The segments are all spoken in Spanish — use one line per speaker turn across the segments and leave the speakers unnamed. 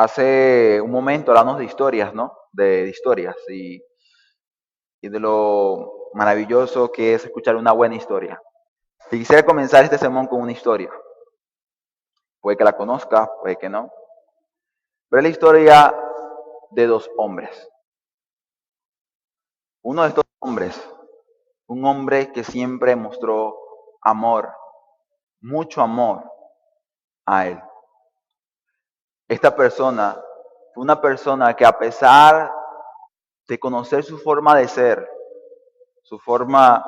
Hace un momento hablamos de historias, ¿no? De historias y de lo maravilloso que es escuchar una buena historia. Y quisiera comenzar este sermón con una historia. Puede que la conozca, puede que no. Pero es la historia de dos hombres. Uno de estos hombres, un hombre que siempre mostró amor, mucho amor a él. Esta persona fue una persona que, a pesar de conocer su forma de ser, su forma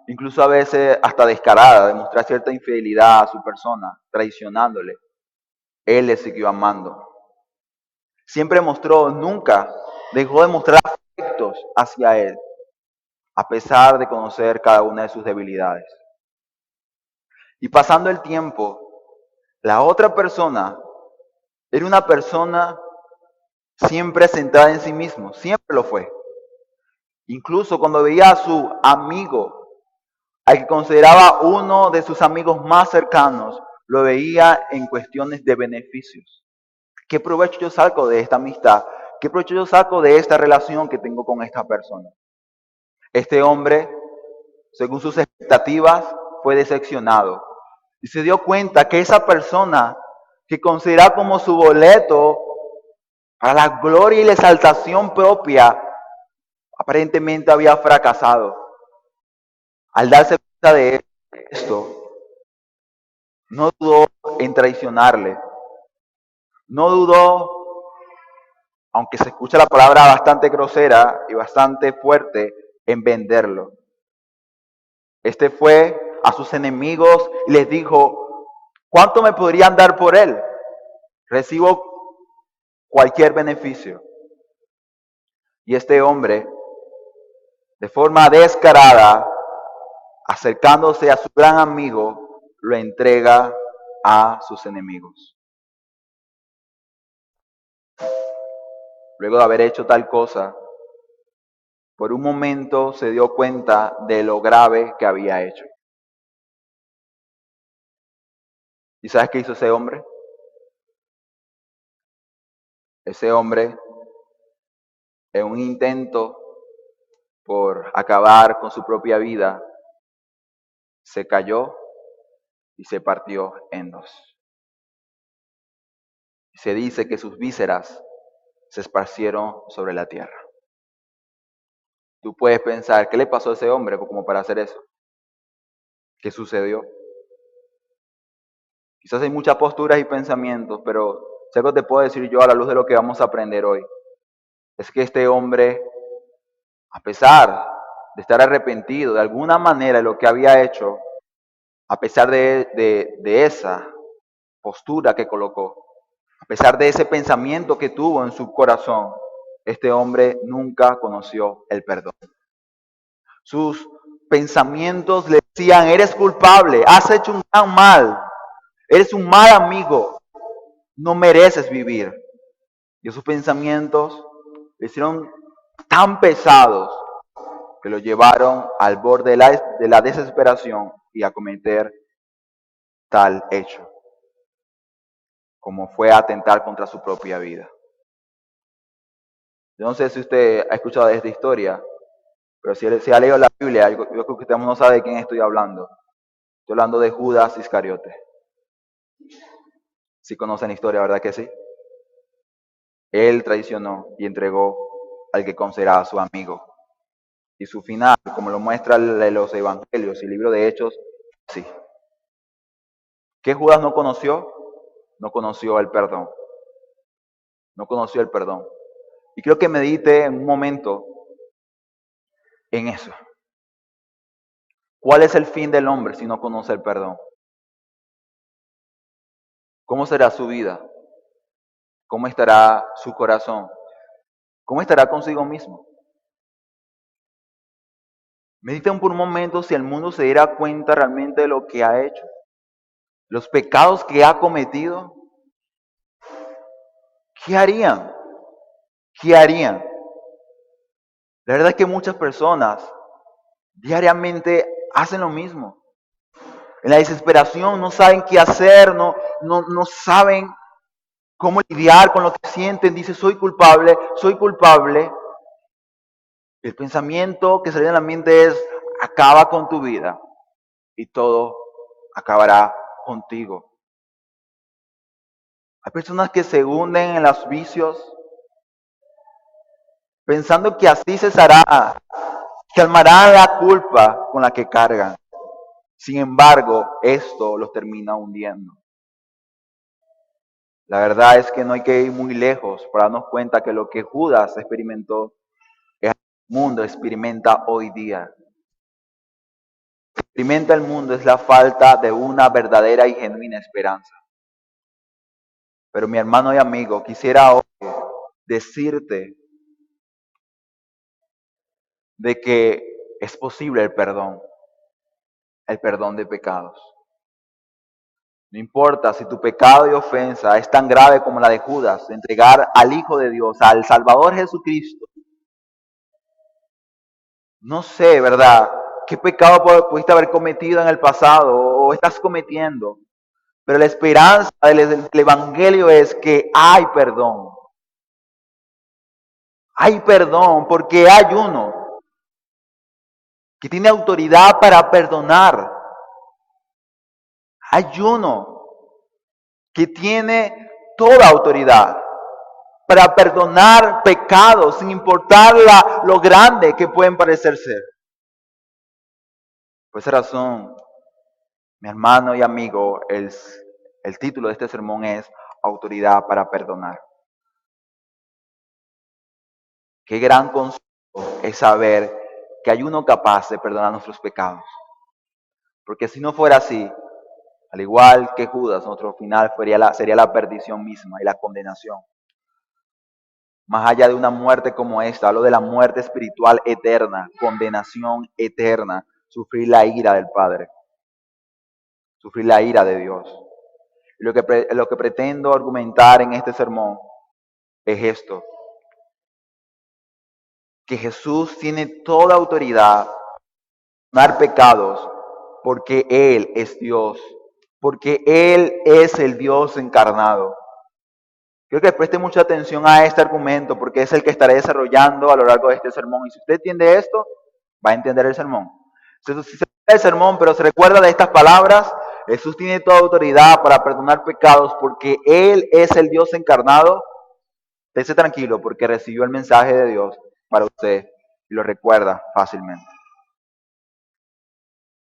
incluso a veces hasta descarada, de mostrar cierta infidelidad a su persona, traicionándole, él le siguió amando. Siempre mostró, nunca dejó de mostrar afectos hacia él, a pesar de conocer cada una de sus debilidades. Y pasando el tiempo, la otra persona era una persona siempre centrada en sí mismo, siempre lo fue. Incluso cuando veía a su amigo, al que consideraba uno de sus amigos más cercanos, lo veía en cuestiones de beneficios. ¿Qué provecho yo saco de esta amistad? ¿Qué provecho yo saco de esta relación que tengo con esta persona? Este hombre, según sus expectativas, fue decepcionado y se dio cuenta que esa persona que consideraba como su boleto para la gloria y la exaltación propia, aparentemente había fracasado. Al darse cuenta de esto, no dudó en traicionarle. No dudó, aunque se escucha la palabra bastante grosera y bastante fuerte, en venderlo. Este fue a sus enemigos y les dijo: ¿cuánto me podrían dar por él? Recibo cualquier beneficio. Y este hombre, de forma descarada, acercándose a su gran amigo, lo entrega a sus enemigos. Luego de haber hecho tal cosa, por un momento se dio cuenta de lo grave que había hecho. ¿Y sabes qué hizo ese hombre? Ese hombre, en un intento por acabar con su propia vida, se cayó y se partió en dos. Se dice que sus vísceras se esparcieron sobre la tierra. Tú puedes pensar, ¿qué le pasó a ese hombre como para hacer eso? ¿Qué sucedió? Quizás hay muchas posturas y pensamientos, pero si algo te puedo decir yo a la luz de lo que vamos a aprender hoy, es que este hombre, a pesar de estar arrepentido de alguna manera de lo que había hecho, a pesar de esa postura que colocó, a pesar de ese pensamiento que tuvo en su corazón, este hombre nunca conoció el perdón. Sus pensamientos le decían: eres culpable, has hecho un gran mal, eres un mal amigo, no mereces vivir. Y esos pensamientos le hicieron tan pesados que lo llevaron al borde de la desesperación y a cometer tal hecho, como fue atentar contra su propia vida. Yo no sé si usted ha escuchado de esta historia, pero si ha leído la Biblia, yo creo que usted no sabe de quién estoy hablando. Estoy hablando de Judas Iscariote. Sí conocen la historia, ¿verdad que sí? Él traicionó y entregó al que consideraba su amigo. Y su final, como lo muestran los evangelios y el libro de Hechos, sí. ¿Qué Judas no conoció? No conoció el perdón. No conoció el perdón. Y quiero que medite en un momento en eso. ¿Cuál es el fin del hombre si no conoce el perdón? ¿Cómo será su vida? ¿Cómo estará su corazón? ¿Cómo estará consigo mismo? Mediten por un momento si el mundo se diera cuenta realmente de lo que ha hecho, los pecados que ha cometido. ¿Qué harían? ¿Qué harían? La verdad es que muchas personas diariamente hacen lo mismo. En la desesperación no saben qué hacer, no saben cómo lidiar con lo que sienten. Dice, soy culpable, soy culpable. El pensamiento que sale de la mente es, acaba con tu vida y todo acabará contigo. Hay personas que se hunden en los vicios pensando que así cesará, que calmará la culpa con la que cargan. Sin embargo, esto los termina hundiendo. La verdad es que no hay que ir muy lejos para darnos cuenta que lo que Judas experimentó, el mundo experimenta hoy día. Experimenta el mundo es la falta de una verdadera y genuina esperanza. Pero mi hermano y amigo, quisiera hoy decirte de que es posible el perdón de pecados. No importa si tu pecado y ofensa es tan grave como la de Judas, de entregar al Hijo de Dios, al Salvador Jesucristo. No sé, ¿verdad? ¿Qué pecado pudiste haber cometido en el pasado o estás cometiendo? Pero la esperanza del Evangelio es que hay perdón. Hay perdón porque hay uno que tiene autoridad para perdonar. Hay uno que tiene toda autoridad para perdonar pecados sin importar lo grande que pueden parecer ser. Por esa razón, mi hermano y amigo, el título de este sermón es Autoridad para perdonar. Qué gran consuelo es saber que hay uno capaz de perdonar nuestros pecados. Porque si no fuera así, al igual que Judas, nuestro final sería la perdición misma y la condenación. Más allá de una muerte como esta, hablo de la muerte espiritual eterna, condenación eterna, sufrir la ira del Padre, sufrir la ira de Dios. Y lo que pretendo argumentar en este sermón es esto, que Jesús tiene toda autoridad para perdonar pecados porque Él es Dios, porque Él es el Dios encarnado. Quiero que preste mucha atención a este argumento porque es el que estaré desarrollando a lo largo de este sermón. Y si usted entiende esto, va a entender el sermón. Entonces, si se entiende el sermón, pero se recuerda de estas palabras, Jesús tiene toda autoridad para perdonar pecados porque Él es el Dios encarnado. Esté tranquilo porque recibió el mensaje de Dios para usted y lo recuerda fácilmente.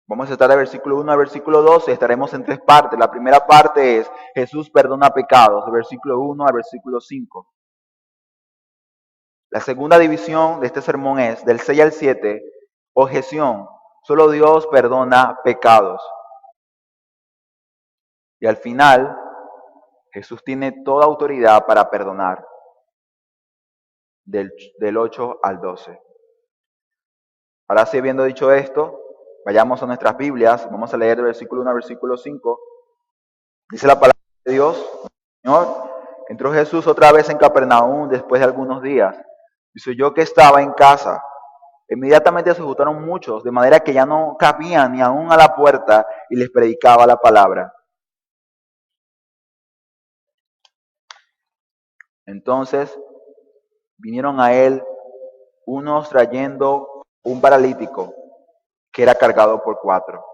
Vamos a estar de versículo 1 al versículo 12, estaremos en tres partes. La primera parte es Jesús perdona pecados, de versículo 1 al versículo 5. La segunda división de este sermón es del 6 al 7, objeción, solo Dios perdona pecados. Y al final, Jesús tiene toda autoridad para perdonar, del 8 al 12. Ahora sí, habiendo dicho esto, vayamos a nuestras Biblias, vamos a leer del versículo 1 al versículo 5. Dice la palabra de Dios, Señor, entró Jesús otra vez en Capernaum después de algunos días. Dice, yo que estaba en casa, inmediatamente se juntaron muchos, de manera que ya no cabían ni aún a la puerta y les predicaba la palabra. Entonces vinieron a él unos trayendo un paralítico que era cargado por 4.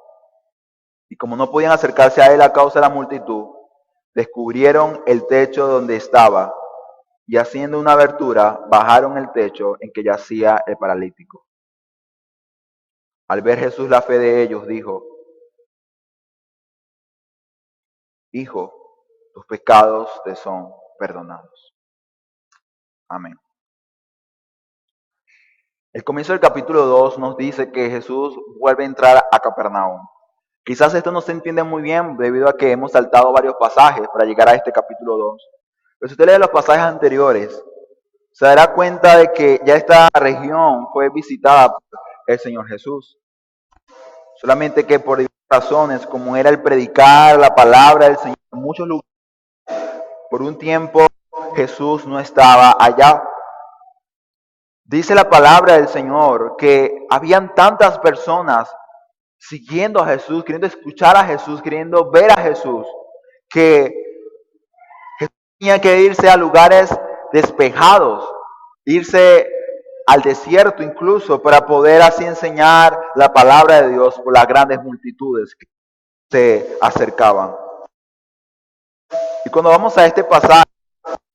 Y como no podían acercarse a él a causa de la multitud, descubrieron el techo donde estaba y haciendo una abertura, bajaron el techo en que yacía el paralítico. Al ver Jesús la fe de ellos, dijo, Hijo, tus pecados te son perdonados. Amén. El comienzo del capítulo 2 nos dice que Jesús vuelve a entrar a Capernaum. Quizás esto no se entiende muy bien debido a que hemos saltado varios pasajes para llegar a este capítulo 2. Pero si usted lee los pasajes anteriores, se dará cuenta de que ya esta región fue visitada por el Señor Jesús. Solamente que por diversas razones, como era el predicar la palabra del Señor en muchos lugares, por un tiempo Jesús no estaba allá. Dice la palabra del Señor que habían tantas personas siguiendo a Jesús, queriendo escuchar a Jesús, queriendo ver a Jesús, que Jesús Tenía que irse a lugares despejados, irse al desierto incluso para poder así enseñar la palabra de Dios por las grandes multitudes que se acercaban. Y cuando vamos a este pasaje,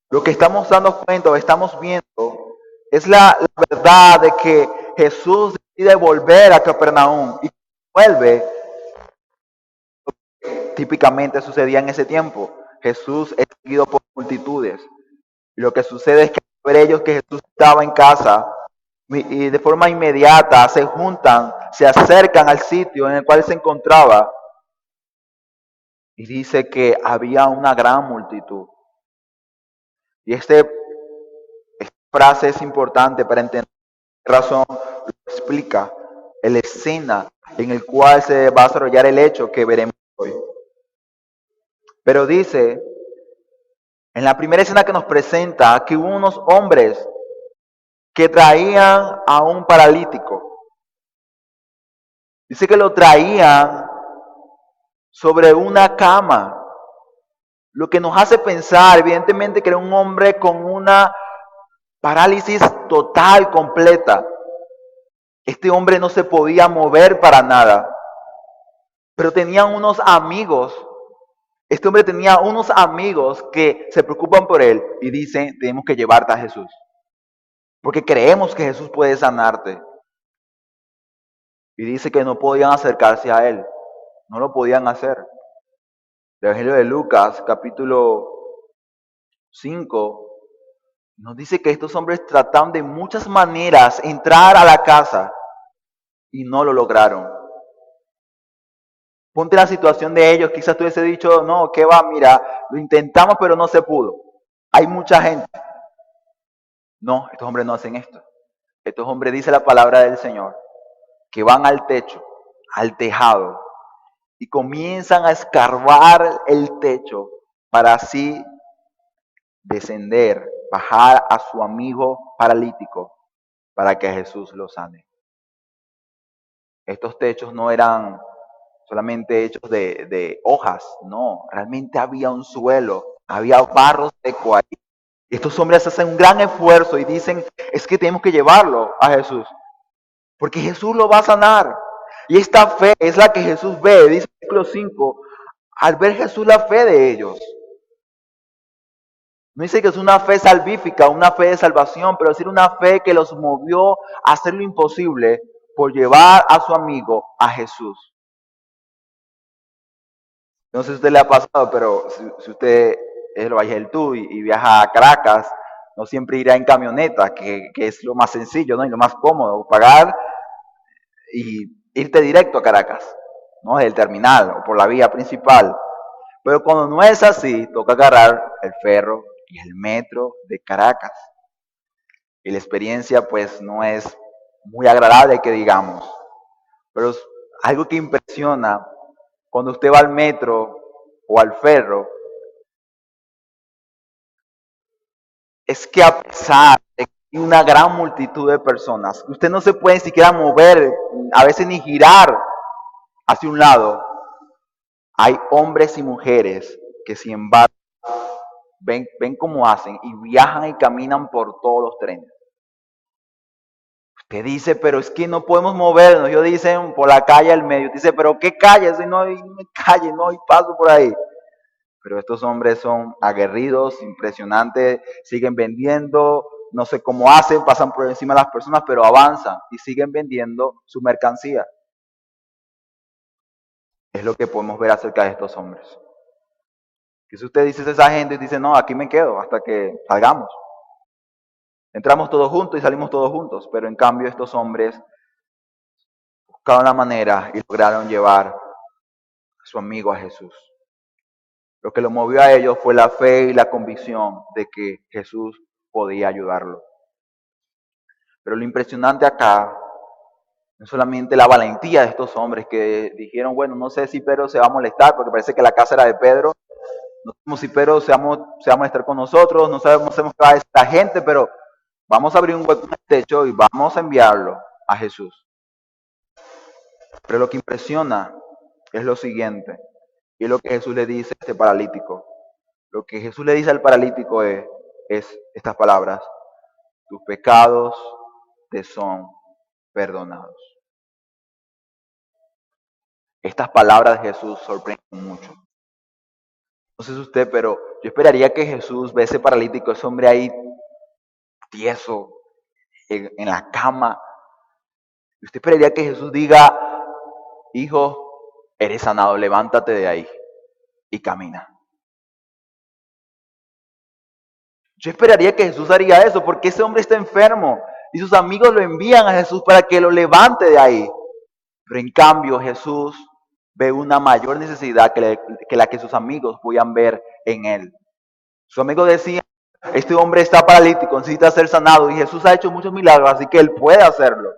lo que estamos dando cuenta, estamos viendo, es la verdad de que Jesús decide volver a Capernaum y vuelve, típicamente sucedía en ese tiempo. Jesús es seguido por multitudes. Y lo que sucede es que al ver ellos que Jesús estaba en casa y de forma inmediata se juntan, se acercan al sitio en el cual se encontraba y dice que había una gran multitud. Y esta frase es importante para entender qué razón lo explica la escena en el cual se va a desarrollar el hecho que veremos hoy. Pero dice, en la primera escena que nos presenta, que hubo unos hombres que traían a un paralítico. Dice que lo traían sobre una cama, lo que nos hace pensar, evidentemente, que era un hombre con una parálisis total, completa. Este hombre no se podía mover para nada, pero tenía unos amigos. Este hombre tenía unos amigos que se preocupan por él y dicen, tenemos que llevarte a Jesús, porque creemos que Jesús puede sanarte. Y dice que no podían acercarse a él, no lo podían hacer. El Evangelio de Lucas, capítulo 5, nos dice que estos hombres trataron de muchas maneras entrar a la casa y no lo lograron. Ponte la situación de ellos, quizás tú hubiese dicho, no, ¿qué va? Mira, lo intentamos pero no se pudo. Hay mucha gente. No, estos hombres no hacen esto. Estos hombres, dice la palabra del Señor, que van al techo, al tejado, y comienzan a escarbar el techo para así descender, bajar a su amigo paralítico para que Jesús lo sane. Estos techos no eran solamente hechos de hojas, no, realmente había un suelo, había barro seco ahí. Estos hombres hacen un gran esfuerzo y dicen, es que tenemos que llevarlo a Jesús, porque Jesús lo va a sanar. Y esta fe es la que Jesús ve, dice el versículo 5, al ver Jesús la fe de ellos. No dice que es una fe salvífica, una fe de salvación, pero es decir, una fe que los movió a hacer lo imposible por llevar a su amigo a Jesús. No sé si a usted le ha pasado, pero si usted es el Valle del Tuy y viaja a Caracas, no siempre irá en camioneta, que es lo más sencillo, ¿no? Y lo más cómodo, pagar y irte directo a Caracas, ¿no? Del terminal o por la vía principal. Pero cuando no es así, toca agarrar el ferro y el metro de Caracas. Y la experiencia pues no es muy agradable que digamos, pero es algo que impresiona cuando usted va al metro o al ferro, es que a pesar de que hay una gran multitud de personas, usted no se puede ni siquiera mover, a veces ni girar hacia un lado, hay hombres y mujeres que sin embargo ven cómo hacen y viajan y caminan por todos los trenes. Usted dice, pero es que no podemos movernos. Ellos dicen por la calle al medio. Dice, pero ¿qué calle? Si no hay calle, no hay paso por ahí. Pero estos hombres son aguerridos, impresionantes, siguen vendiendo, no sé cómo hacen, pasan por encima de las personas, pero avanzan y siguen vendiendo su mercancía. Es lo que podemos ver acerca de estos hombres. Que si usted dice a esa gente y dice, no, aquí me quedo hasta que salgamos. Entramos todos juntos y salimos todos juntos, pero en cambio estos hombres buscaron la manera y lograron llevar a su amigo a Jesús. Lo que lo movió a ellos fue la fe y la convicción de que Jesús podía ayudarlo. Pero lo impresionante acá no es solamente la valentía de estos hombres que dijeron, bueno, no sé si Pedro se va a molestar, porque parece que la casa era de Pedro, no sabemos si Pedro se va a molestar con nosotros, no sabemos qué va a decir la gente, pero vamos a abrir un hueco en el techo y vamos a enviarlo a Jesús. Pero lo que impresiona es lo siguiente, y es lo que Jesús le dice a este paralítico. Lo que Jesús le dice al paralítico es estas palabras: tus pecados te son perdonados. Estas palabras de Jesús sorprenden mucho. No sé si usted, pero yo esperaría que Jesús ve a ese paralítico, ese hombre ahí tieso, en la cama. Y usted esperaría que Jesús diga: hijo, eres sanado, levántate de ahí y camina. Yo esperaría que Jesús haría eso, porque ese hombre está enfermo y sus amigos lo envían a Jesús para que lo levante de ahí. Pero en cambio Jesús ve una mayor necesidad que la que sus amigos podían ver en él. Sus amigos decían: este hombre está paralítico, necesita ser sanado, y Jesús ha hecho muchos milagros, así que él puede hacerlo.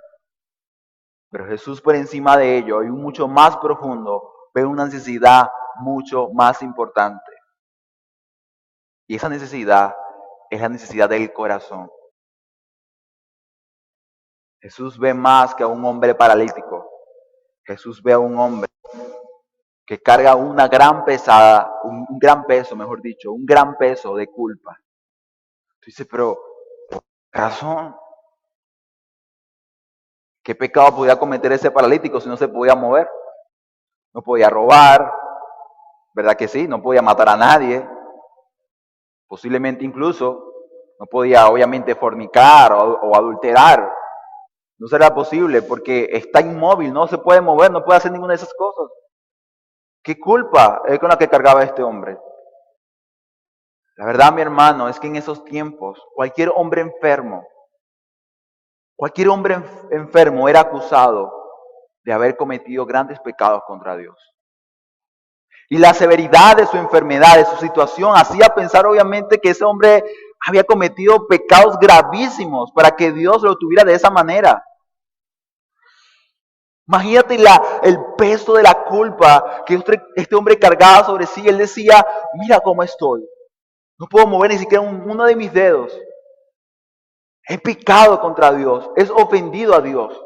Pero Jesús, por encima de ello, y mucho más profundo, ve una necesidad mucho más importante. Y esa necesidad es la necesidad del corazón. Jesús ve más que a un hombre paralítico. Jesús ve a un hombre que carga una gran pesada, un gran peso, mejor dicho, un gran peso de culpa. Dice, pero, ¿por qué razón? ¿Qué pecado podía cometer ese paralítico si no se podía mover? No podía robar, ¿verdad que sí? No podía matar a nadie. Posiblemente incluso no podía, obviamente, fornicar o adulterar. No será posible porque está inmóvil, no se puede mover, no puede hacer ninguna de esas cosas. ¿Qué culpa es con la que cargaba este hombre? La verdad, mi hermano, es que en esos tiempos cualquier hombre enfermo era acusado de haber cometido grandes pecados contra Dios. Y la severidad de su enfermedad, de su situación, hacía pensar obviamente que ese hombre había cometido pecados gravísimos para que Dios lo tuviera de esa manera. Imagínate el peso de la culpa que este hombre cargaba sobre sí. Él decía: mira cómo estoy. No puedo mover ni siquiera uno de mis dedos. He pecado contra Dios. He ofendido a Dios.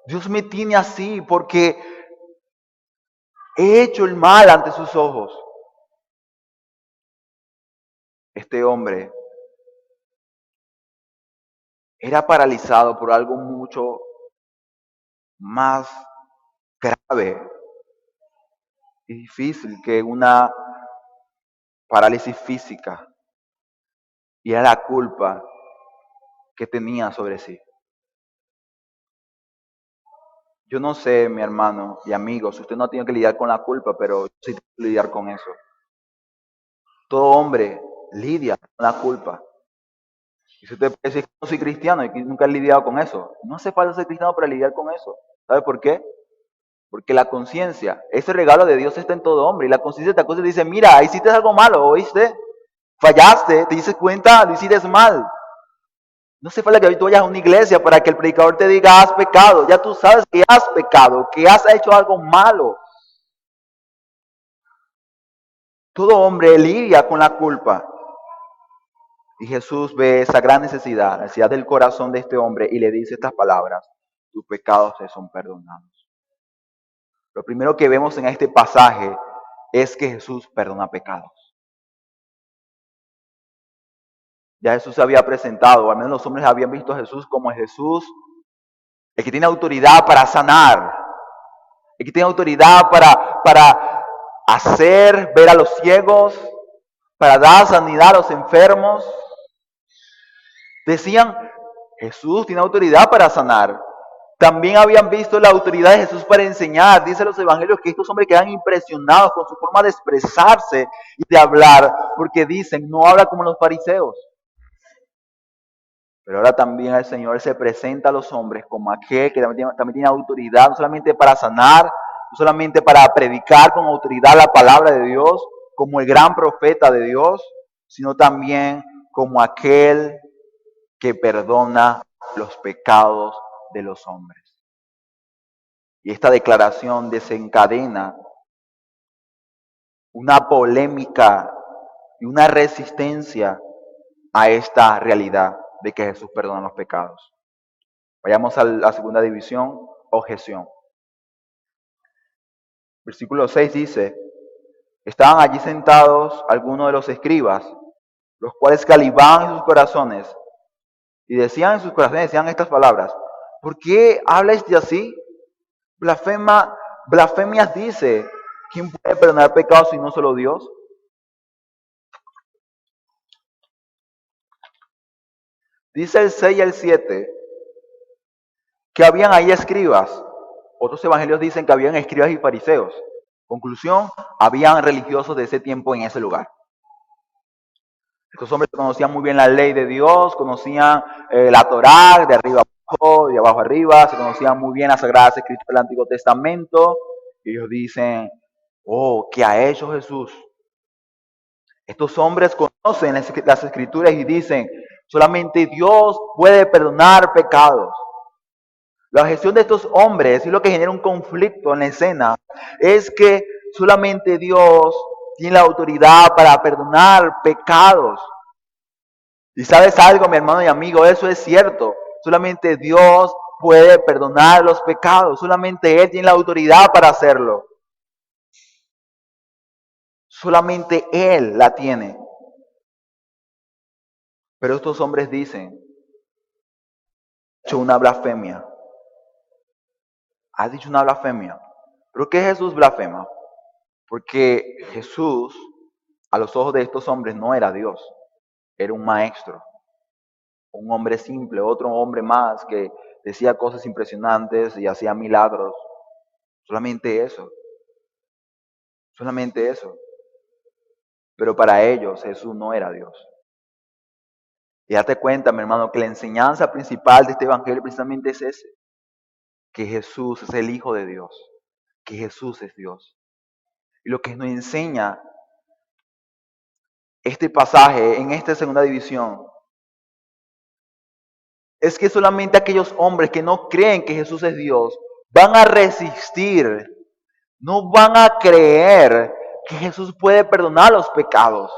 Dios me tiene así porque he hecho el mal ante sus ojos. Este hombre era paralizado por algo mucho más grave y difícil que una parálisis física. Y era la culpa que tenía sobre sí. Yo no sé, mi hermano y amigos, usted no ha tenido que lidiar con la culpa, pero yo sí tengo que lidiar con eso. Todo hombre lidia con la culpa. Y si usted puede decir que no soy cristiano y que nunca he lidiado con eso, no hace falta ser cristiano para lidiar con eso. ¿Sabe por qué? Porque la conciencia, ese regalo de Dios está en todo hombre. Y la conciencia te acusa y dice: mira, hiciste algo malo, ¿oíste? Fallaste, te dices cuenta, lo hiciste mal. No hace falta que tú vayas a una iglesia para que el predicador te diga: has pecado. Ya tú sabes que has pecado, que has hecho algo malo. Todo hombre lidia con la culpa. Y Jesús ve esa gran necesidad, la necesidad del corazón de este hombre, y le dice estas palabras: tus pecados te son perdonados. Lo primero que vemos en este pasaje es que Jesús perdona pecados. Ya Jesús se había presentado, o al menos los hombres habían visto a Jesús como Jesús, el que tiene autoridad para sanar, el que tiene autoridad para hacer ver a los ciegos, para dar sanidad a los enfermos. Decían: Jesús tiene autoridad para sanar. También habían visto la autoridad de Jesús para enseñar. Dice los evangelios que estos hombres quedan impresionados con su forma de expresarse y de hablar, porque dicen: no habla como los fariseos. Pero ahora también el Señor se presenta a los hombres como aquel que también tiene autoridad, no solamente para sanar, no solamente para predicar con autoridad la palabra de Dios, como el gran profeta de Dios, sino también como aquel que perdona los pecados de los hombres. Y esta declaración desencadena una polémica y una resistencia a esta realidad de que Jesús perdona los pecados. Vayamos a la segunda división: objeción. Versículo 6 dice: Estaban allí sentados algunos de los escribas, los cuales calibaban en sus corazones y decían en sus corazones, decían estas palabras: ¿por qué habla este así? Blasfemias dice: ¿quién puede perdonar pecados si no solo Dios? Dice el 6 y el 7 que habían ahí escribas. Otros evangelios dicen que habían escribas y fariseos. Conclusión: habían religiosos de ese tiempo en ese lugar. Estos hombres conocían muy bien la ley de Dios, conocían la Torá de arriba abajo, de abajo arriba, se conocían muy bien las sagradas escrituras del Antiguo Testamento. Y ellos dicen: oh, ¿qué ha hecho Jesús? Estos hombres conocen las escrituras y dicen: solamente Dios puede perdonar pecados. La gestión de estos hombres y lo que genera un conflicto en la escena es que solamente Dios tiene la autoridad para perdonar pecados. Y sabes algo, mi hermano y amigo, eso es cierto. Solamente Dios puede perdonar los pecados. Solamente Él tiene la autoridad para hacerlo. Solamente Él la tiene. Pero estos hombres dicen: hecho una blasfemia. Has dicho una blasfemia. ¿Pero qué Jesús blasfema? Porque Jesús, a los ojos de estos hombres, no era Dios. Era un maestro. Un hombre simple, otro hombre más que decía cosas impresionantes y hacía milagros. Solamente eso. Solamente eso. Pero para ellos Jesús no era Dios. Y date cuenta, mi hermano, que la enseñanza principal de este evangelio precisamente es ese. Que Jesús es el Hijo de Dios. Que Jesús es Dios. Y lo que nos enseña este pasaje en esta segunda división es que solamente aquellos hombres que no creen que Jesús es Dios van a resistir, no van a creer que Jesús puede perdonar los pecados.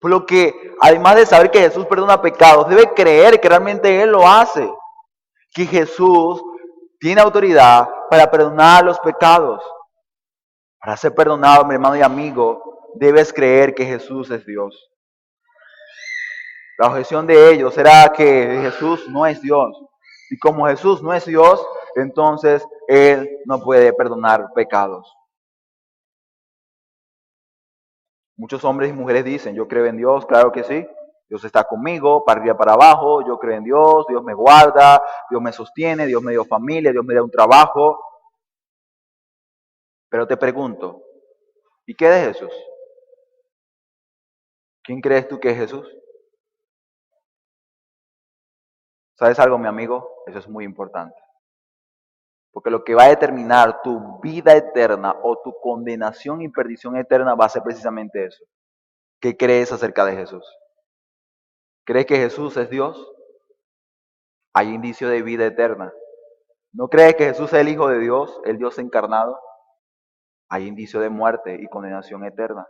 Por lo que, además de saber que Jesús perdona pecados, debe creer que realmente Él lo hace. Que Jesús tiene autoridad para perdonar los pecados. Para ser perdonado, mi hermano y amigo, debes creer que Jesús es Dios. La objeción de ellos era que Jesús no es Dios. Y como Jesús no es Dios, entonces Él no puede perdonar pecados. Muchos hombres y mujeres dicen: yo creo en Dios, claro que sí. Dios está conmigo, para arriba, para abajo. Yo creo en Dios, Dios me guarda, Dios me sostiene, Dios me dio familia, Dios me da un trabajo. Pero te pregunto, ¿y qué de Jesús? ¿Quién crees tú que es Jesús? ¿Sabes algo, mi amigo? Eso es muy importante. Porque lo que va a determinar tu vida eterna o tu condenación y perdición eterna va a ser precisamente eso. ¿Qué crees acerca de Jesús? ¿Crees que Jesús es Dios? Hay indicio de vida eterna. ¿No crees que Jesús es el Hijo de Dios, el Dios encarnado? Hay indicio de muerte y condenación eterna.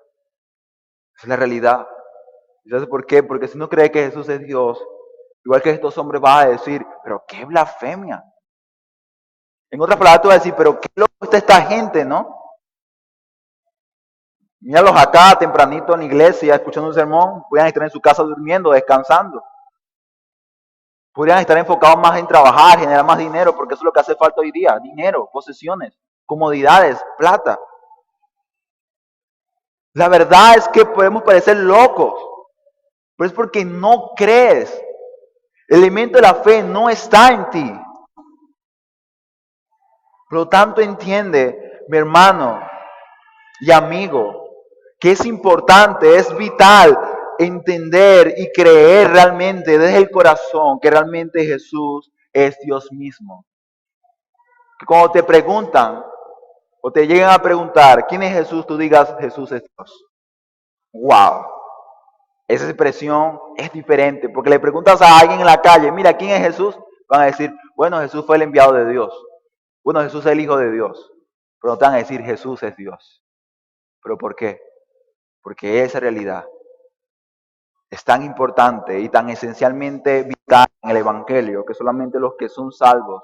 Esa es la realidad. ¿Y sabes por qué? Porque si no crees que Jesús es Dios, igual que estos hombres van a decir: pero qué blasfemia. En otras palabras, tú vas a decir: pero qué loco está esta gente, ¿no? Míralos acá tempranito en la iglesia, escuchando un sermón, podrían estar en su casa durmiendo, descansando. Podrían estar enfocados más en trabajar, generar más dinero, porque eso es lo que hace falta hoy día: dinero, posesiones, comodidades, plata. La verdad es que podemos parecer locos, pero es porque no crees. El elemento de la fe no está en ti. Por lo tanto, entiende, mi hermano y amigo, que es importante, es vital entender y creer realmente desde el corazón que realmente Jesús es Dios mismo. Que cuando te preguntan o te lleguen a preguntar quién es Jesús, tú digas: Jesús es Dios. ¡Wow! Esa expresión es diferente, porque le preguntas a alguien en la calle: mira, ¿quién es Jesús? Van a decir: bueno, Jesús fue el enviado de Dios. Bueno, Jesús es el Hijo de Dios. Pero no te van a decir: Jesús es Dios. ¿Pero por qué? Porque esa realidad es tan importante y tan esencialmente vital en el Evangelio que solamente los que son salvos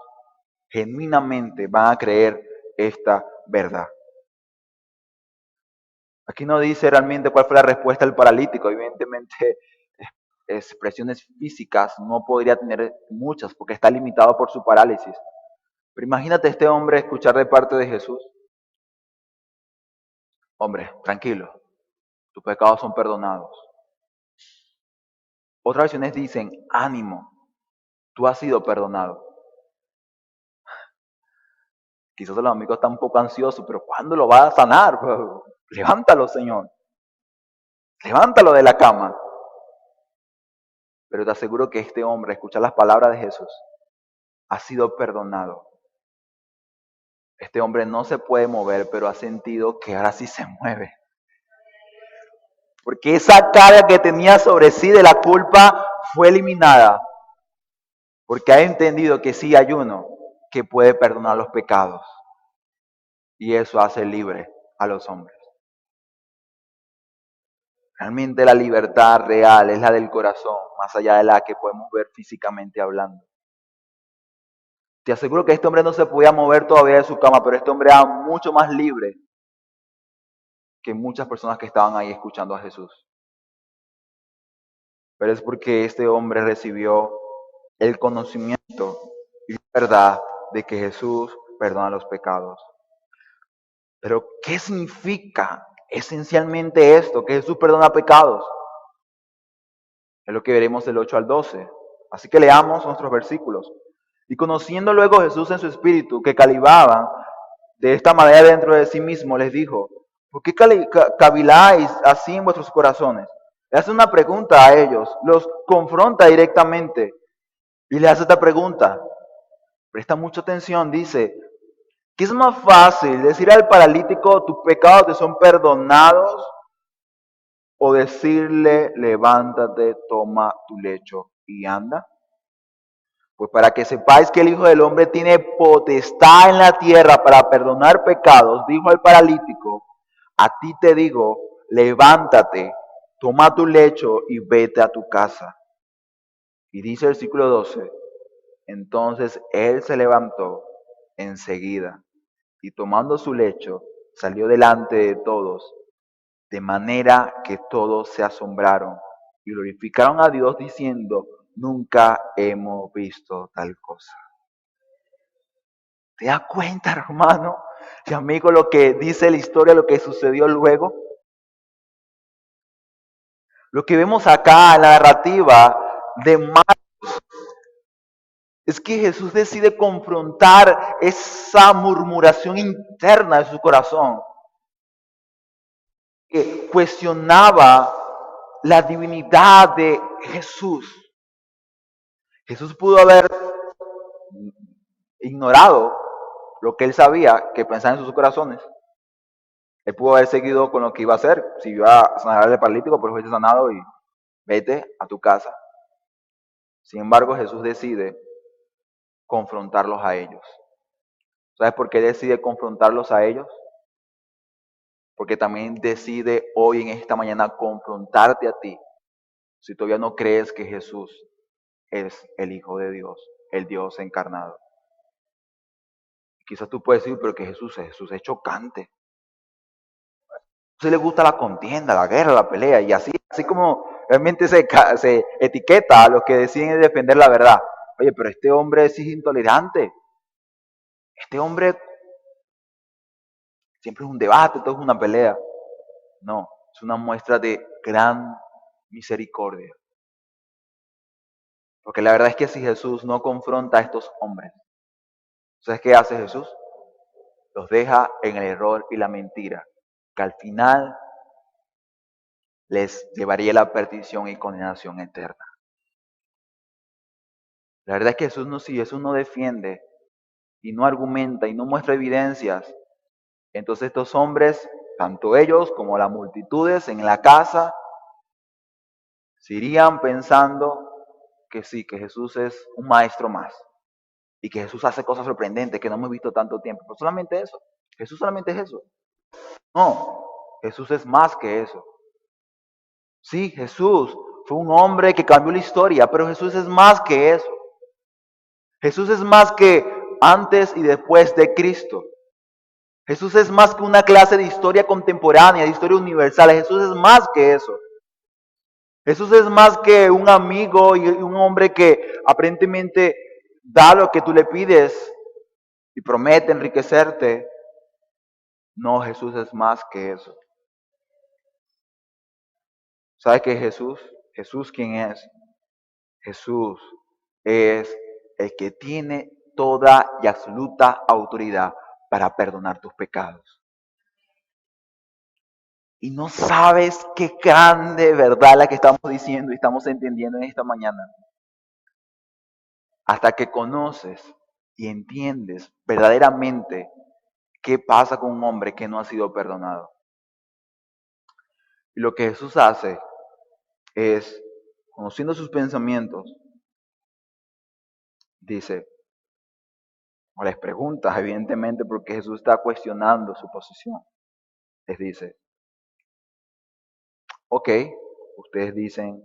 genuinamente van a creer esta verdad. Aquí no dice realmente cuál fue la respuesta del paralítico. Evidentemente, expresiones físicas no podría tener muchas porque está limitado por su parálisis. Pero imagínate este hombre escuchar de parte de Jesús: hombre, tranquilo, tus pecados son perdonados. Otras versiones dicen: ánimo, tú has sido perdonado. Quizás el amigo está un poco ansioso, pero ¿cuándo lo va a sanar? Levántalo, Señor. Levántalo de la cama. Pero te aseguro que este hombre, escucha las palabras de Jesús, ha sido perdonado. Este hombre no se puede mover, pero ha sentido que ahora sí se mueve. Porque esa carga que tenía sobre sí de la culpa fue eliminada. Porque ha entendido que sí hay uno que puede perdonar los pecados. Y eso hace libre a los hombres. Realmente la libertad real es la del corazón, más allá de la que podemos ver físicamente hablando. Te aseguro que este hombre no se podía mover todavía de su cama, pero este hombre era mucho más libre que muchas personas que estaban ahí escuchando a Jesús. Pero es porque este hombre recibió el conocimiento y la verdad de que Jesús perdona los pecados. Pero ¿qué significa esencialmente esto? Que Jesús perdona pecados. Es lo que veremos del 8 al 12. Así que leamos nuestros versículos. Y conociendo luego Jesús en su espíritu que calibaban de esta manera dentro de sí mismo, les dijo: ¿por qué caviláis así en vuestros corazones? Le hace una pregunta a ellos, los confronta directamente y le hace esta pregunta. Presta mucha atención, dice: ¿qué es más fácil, decir al paralítico tus pecados te son perdonados, o decirle levántate, toma tu lecho y anda? Pues para que sepáis que el Hijo del Hombre tiene potestad en la tierra para perdonar pecados, dijo al paralítico: a ti te digo, levántate, toma tu lecho y vete a tu casa. Y dice el versículo 12, entonces él se levantó enseguida y tomando su lecho salió delante de todos, de manera que todos se asombraron y glorificaron a Dios diciendo: nunca hemos visto tal cosa. ¿Te das cuenta, hermano y amigo, lo que dice la historia, lo que sucedió luego? Lo que vemos acá en la narrativa de Marcos es que Jesús decide confrontar esa murmuración interna de su corazón, que cuestionaba la divinidad de Jesús. Jesús pudo haber ignorado lo que él sabía que pensaba en sus corazones. Él pudo haber seguido con lo que iba a hacer. Si iba a sanar al paralítico, pues fuiste sanado y vete a tu casa. Sin embargo, Jesús decide confrontarlos a ellos. ¿Sabes por qué decide confrontarlos a ellos? Porque también decide hoy en esta mañana confrontarte a ti, si todavía no crees que Jesús es el Hijo de Dios, el Dios encarnado. Quizás tú puedes decir, pero que Jesús es chocante. A Jesús le gusta la contienda, la guerra, la pelea, y así como realmente se etiqueta a los que deciden defender la verdad. Oye, pero este hombre es intolerante. Este hombre siempre es un debate, todo es una pelea. No, es una muestra de gran misericordia. Porque la verdad es que si Jesús no confronta a estos hombres, ¿sabes qué hace Jesús? Los deja en el error y la mentira, que al final les llevaría la perdición y condenación eterna. La verdad es que si Jesús no defiende y no argumenta y no muestra evidencias, entonces estos hombres, tanto ellos como las multitudes en la casa, se irían pensando que sí, que Jesús es un maestro más y que Jesús hace cosas sorprendentes que no hemos visto tanto tiempo. Pero solamente eso. Jesús solamente es eso. No, Jesús es más que eso. Sí, Jesús fue un hombre que cambió la historia, pero Jesús es más que eso. Jesús es más que antes y después de Cristo. Jesús es más que una clase de historia contemporánea, de historia universal. Jesús es más que eso. Jesús es más que un amigo y un hombre que aparentemente da lo que tú le pides y promete enriquecerte. No, Jesús es más que eso. ¿Sabes qué es Jesús? Jesús, ¿quién es? Jesús es el que tiene toda y absoluta autoridad para perdonar tus pecados. Y no sabes qué grande verdad la que estamos diciendo y estamos entendiendo en esta mañana. Hasta que conoces y entiendes verdaderamente qué pasa con un hombre que no ha sido perdonado. Y lo que Jesús hace es, conociendo sus pensamientos, dice, o les pregunta, evidentemente, porque Jesús está cuestionando su posición. Les dice, ok, ustedes dicen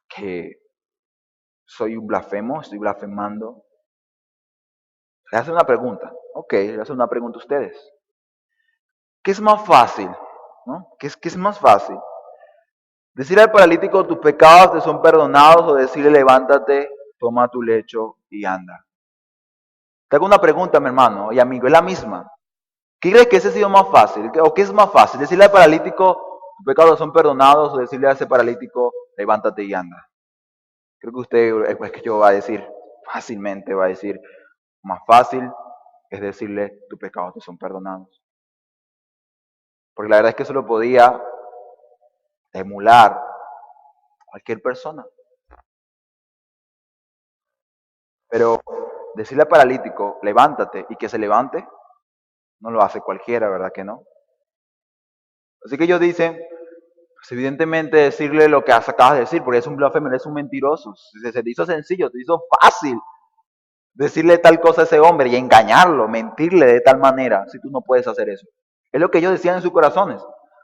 que soy un blasfemo, estoy blasfemando. Le hace una pregunta, ok, le hace una pregunta a ustedes. ¿Qué es más fácil? ¿No? ¿Qué es más fácil? ¿Decirle al paralítico tus pecados te son perdonados o decirle levántate, toma tu lecho y anda? Te hago una pregunta, mi hermano y amigo, es la misma. ¿Qué crees que ese ha sido más fácil? ¿O qué es más fácil? ¿Decirle al paralítico tus pecados son perdonados o decirle a ese paralítico levántate y anda? Creo que usted, pues que yo va a decir, fácilmente va a decir, más fácil es decirle tus pecados te son perdonados. Porque la verdad es que eso lo podía emular cualquier persona. Pero decirle al paralítico, levántate y que se levante, no lo hace cualquiera, ¿verdad que no? Así que ellos dicen, pues evidentemente decirle lo que acabas de decir, porque es un blasfemo, es un mentiroso. Se te hizo sencillo, te hizo fácil decirle tal cosa a ese hombre y engañarlo, mentirle de tal manera, si tú no puedes hacer eso. Es lo que ellos decían en sus corazones.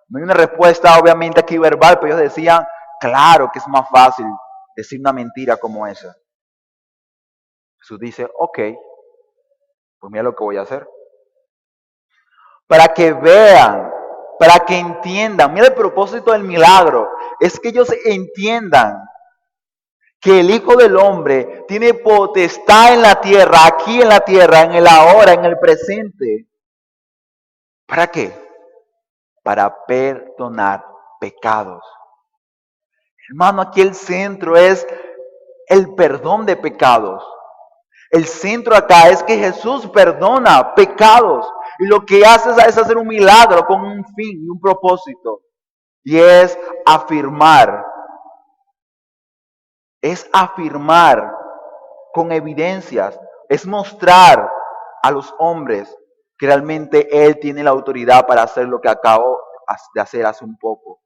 No hay una respuesta obviamente aquí verbal, pero ellos decían, claro que es más fácil decir una mentira como esa. Jesús dice, ok, pues mira lo que voy a hacer. Para que vean, para que entiendan. Mira el propósito del milagro. Es que ellos entiendan que el Hijo del Hombre tiene potestad en la tierra, aquí en la tierra, en el ahora, en el presente. ¿Para qué? Para perdonar pecados. Hermano, aquí el centro es el perdón de pecados. El centro acá es que Jesús perdona pecados. Y lo que hace es hacer un milagro con un fin y un propósito. Y es afirmar con evidencias, es mostrar a los hombres que realmente Él tiene la autoridad para hacer lo que acabo de hacer hace un poco,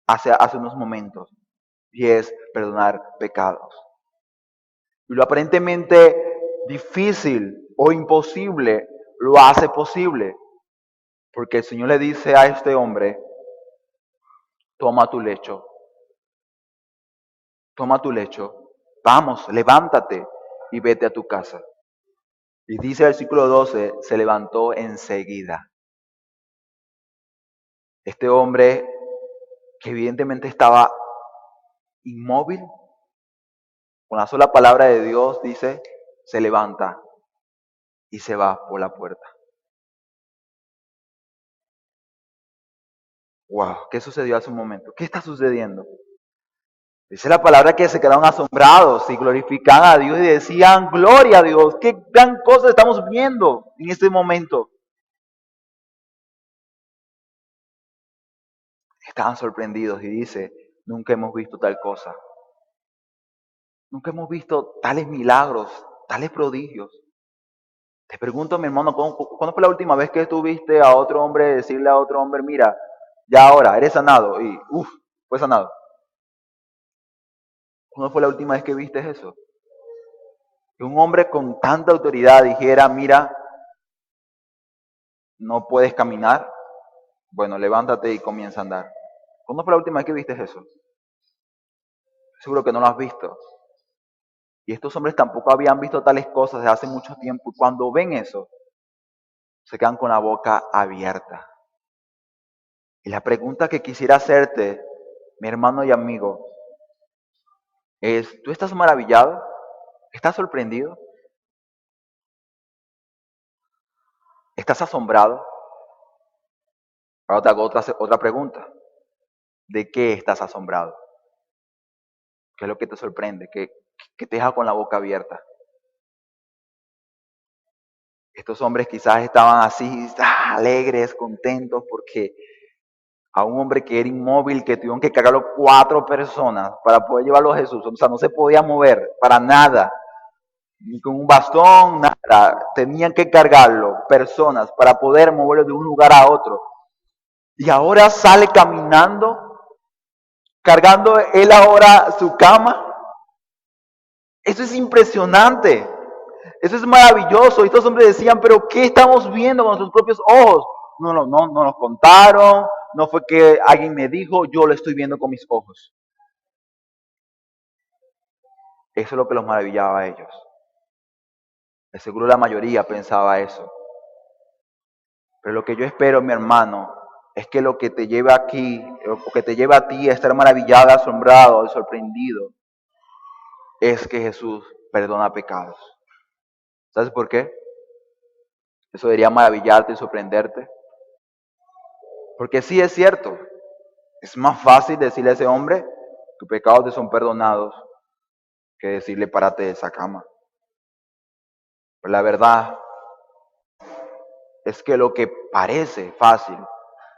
hace unos momentos, y es perdonar pecados. Y lo aparentemente difícil o imposible lo hace posible, porque el Señor le dice a este hombre, toma tu lecho, vamos, levántate y vete a tu casa. Y dice el versículo 12, se levantó enseguida. Este hombre, que evidentemente estaba inmóvil, con la sola palabra de Dios, dice, se levanta y se va por la puerta. Wow, ¿qué sucedió hace un momento? ¿Qué está sucediendo? Dice la palabra que se quedaron asombrados y glorificaban a Dios y decían, gloria a Dios, qué gran cosa estamos viendo en este momento. Estaban sorprendidos y dice, nunca hemos visto tal cosa. Nunca hemos visto tales milagros, tales prodigios. Te pregunto, mi hermano, ¿cuándo fue la última vez que estuviste a otro hombre decirle a otro hombre, mira, ya ahora, eres sanado? Y, fue sanado. ¿Cuándo fue la última vez que viste eso? Que un hombre con tanta autoridad dijera, mira, no puedes caminar, bueno, levántate y comienza a andar. ¿Cuándo fue la última vez que viste eso? Seguro que no lo has visto. Y estos hombres tampoco habían visto tales cosas desde hace mucho tiempo. Y cuando ven eso, se quedan con la boca abierta. Y la pregunta que quisiera hacerte, mi hermano y amigo, es, ¿tú estás maravillado? ¿Estás sorprendido? ¿Estás asombrado? Ahora te hago otra pregunta. ¿De qué estás asombrado? ¿Qué es lo que te sorprende? ¿Qué te deja con la boca abierta? Estos hombres quizás estaban así, alegres, contentos, porque a un hombre que era inmóvil, que tuvieron que cargarlo 4 personas para poder llevarlo a Jesús. O sea, no se podía mover para nada, ni con un bastón, nada. Tenían que cargarlo personas para poder moverlo de un lugar a otro. Y ahora sale caminando, cargando él ahora su cama. Eso es impresionante. Eso es maravilloso. Y estos hombres decían, pero ¿qué estamos viendo con nuestros propios ojos? No nos contaron, no fue que alguien me dijo, yo lo estoy viendo con mis ojos. Eso es lo que los maravillaba a ellos. De seguro la mayoría pensaba eso. Pero lo que yo espero, mi hermano, es que lo que te lleve aquí, o que te lleve a ti a estar maravillado, asombrado, sorprendido, es que Jesús perdona pecados. ¿Sabes por qué? Eso debería maravillarte y sorprenderte. Porque sí es cierto, es más fácil decirle a ese hombre, tus pecados te son perdonados, que decirle párate de esa cama. Pero la verdad es que lo que parece fácil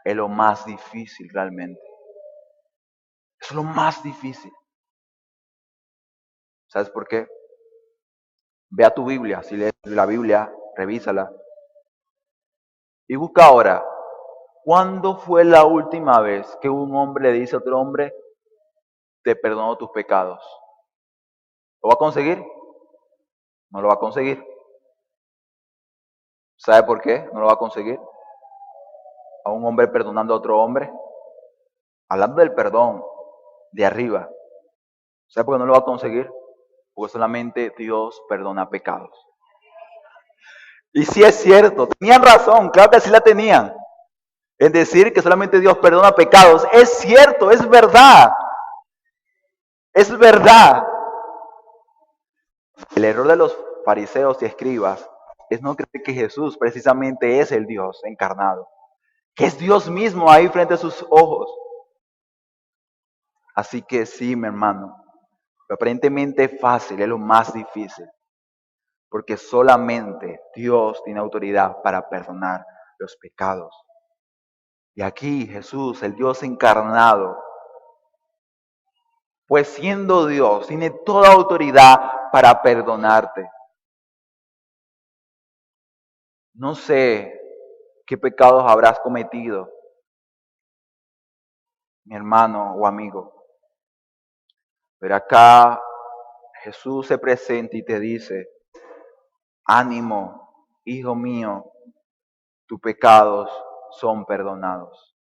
es lo más difícil realmente. Es lo más difícil. ¿Sabes por qué? Ve a tu Biblia, si lees la Biblia, revísala. Y busca ahora, ¿cuándo fue la última vez que un hombre le dice a otro hombre, te perdono tus pecados? ¿Lo va a conseguir? No lo va a conseguir. ¿Sabe por qué no lo va a conseguir? A un hombre perdonando a otro hombre. Hablando del perdón de arriba. ¿Sabe por qué no lo va a conseguir? Porque solamente Dios perdona pecados. Y sí es cierto, tenían razón, claro que sí la tenían. En decir que solamente Dios perdona pecados. Es cierto, es verdad. Es verdad. El error de los fariseos y escribas es no creer que Jesús precisamente es el Dios encarnado. Que es Dios mismo ahí frente a sus ojos. Así que sí, mi hermano. Lo aparentemente fácil es lo más difícil. Porque solamente Dios tiene autoridad para perdonar los pecados. Y aquí Jesús, el Dios encarnado, pues siendo Dios, tiene toda autoridad para perdonarte. No sé qué pecados habrás cometido, mi hermano o amigo, pero acá Jesús se presenta y te dice, ánimo, hijo mío, tus pecados son perdonados.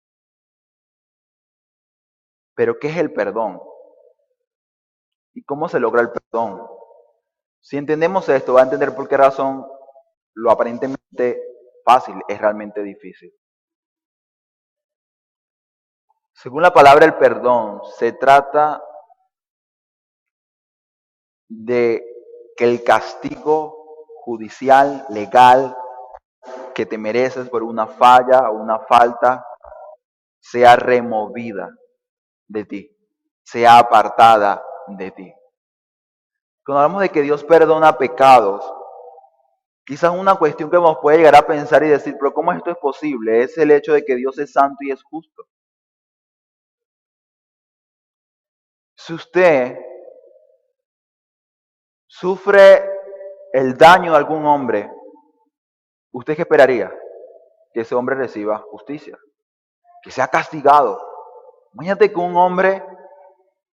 Pero ¿qué es el perdón? ¿Y cómo se logra el perdón? Si entendemos esto, va a entender por qué razón lo aparentemente fácil es realmente difícil. Según la palabra el perdón, se trata de que el castigo judicial, legal, que te mereces por una falla o una falta, sea removida de ti, sea apartada de ti. Cuando hablamos de que Dios perdona pecados, quizás una cuestión que nos puede llegar a pensar y decir, pero ¿cómo esto es posible? Es el hecho de que Dios es santo y es justo. Si usted sufre el daño de algún hombre, ¿usted qué esperaría? Que ese hombre reciba justicia, que sea castigado. Imagínate que un hombre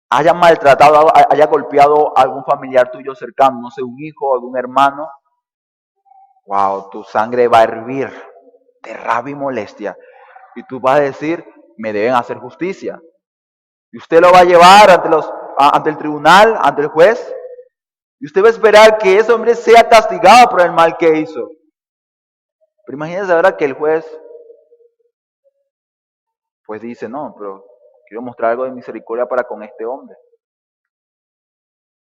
haya maltratado, haya golpeado a algún familiar tuyo cercano, no sé, un hijo, algún hermano. Wow, tu sangre va a hervir de rabia y molestia. Y tú vas a decir, me deben hacer justicia. Y usted lo va a llevar ante el tribunal, ante el juez. Y usted va a esperar que ese hombre sea castigado por el mal que hizo. Pero imagínense ahora que el juez pues dice, no, pero quiero mostrar algo de misericordia para con este hombre.